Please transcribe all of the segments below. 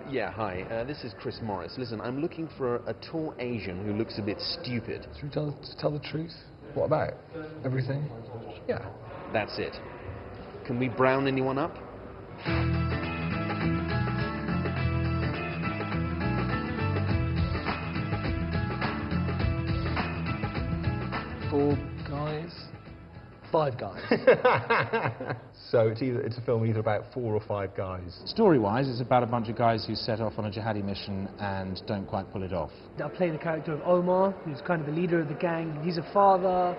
Yeah, hi. This is Chris Morris. Listen, I'm looking for a tall Asian who looks a bit stupid. Should we tell the truth? What about? Everything? Yeah. That's it. Can we brown anyone up? Four guys? Five guys. So it's a film either about 4 or 5 guys. Story-wise, it's about a bunch of guys who set off on a jihadi mission and don't quite pull it off. I play the character of Omar, who's kind of the leader of the gang. He's a father,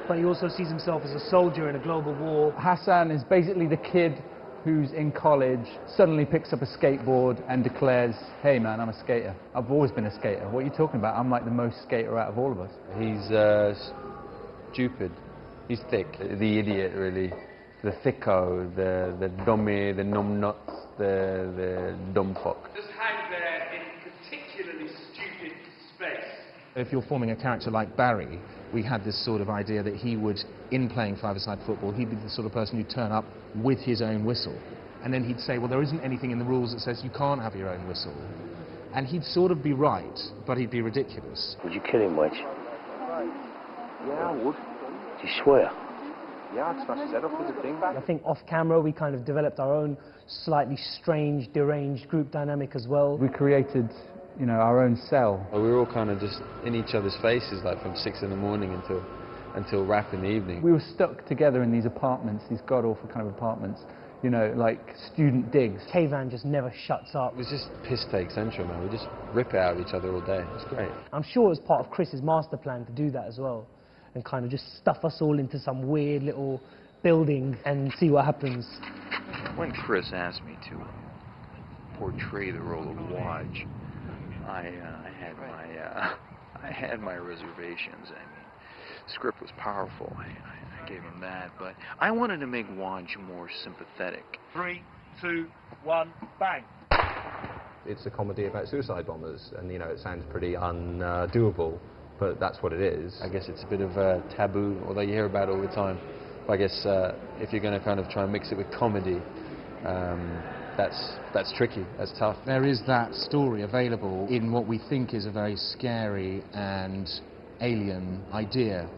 but he also sees himself as a soldier in a global war. Hassan is basically the kid who's in college, suddenly picks up a skateboard and declares, hey man, I'm a skater. I've always been a skater. What are you talking about? I'm like the most skater out of all of us. He's stupid. He's thick. The idiot, really. The thicko, the dummy, the numbnuts, the dumb fuck. Just hang there in particularly stupid space. If you're forming a character like Barry, we had this sort of idea that he would, in playing five-a-side football, he'd be the sort of person who'd turn up with his own whistle. And then he'd say, well, there isn't anything in the rules that says you can't have your own whistle. And he'd sort of be right, but he'd be ridiculous. Would you kill him, Wedge? Yeah, I would. Do you swear? Yeah, I'd smash his head off with a thing. I think off camera we kind of developed our own slightly strange, deranged group dynamic as well. We created, you know, our own cell. We were all kind of just in each other's faces, like from 6 in the morning until rap in the evening. We were stuck together in these apartments, these god-awful kind of apartments, you know, like student digs. K-Van just never shuts up. It was just piss take central, man. We just rip it out of each other all day. It's great. I'm sure it was part of Chris's master plan to do that as well, and kind of just stuff us all into some weird little building and see what happens. When Chris asked me to portray the role of Waj, I had my reservations. I mean, the script was powerful. I gave him that, but I wanted to make Waj more sympathetic. 3, 2, 1, bang. It's a comedy about suicide bombers, and you know, it sounds pretty undoable, but that's what it is. I guess it's a bit of a taboo, although you hear about it all the time. But I guess if you're going to kind of try and mix it with comedy, that's tricky, that's tough. There is that story available in what we think is a very scary and alien idea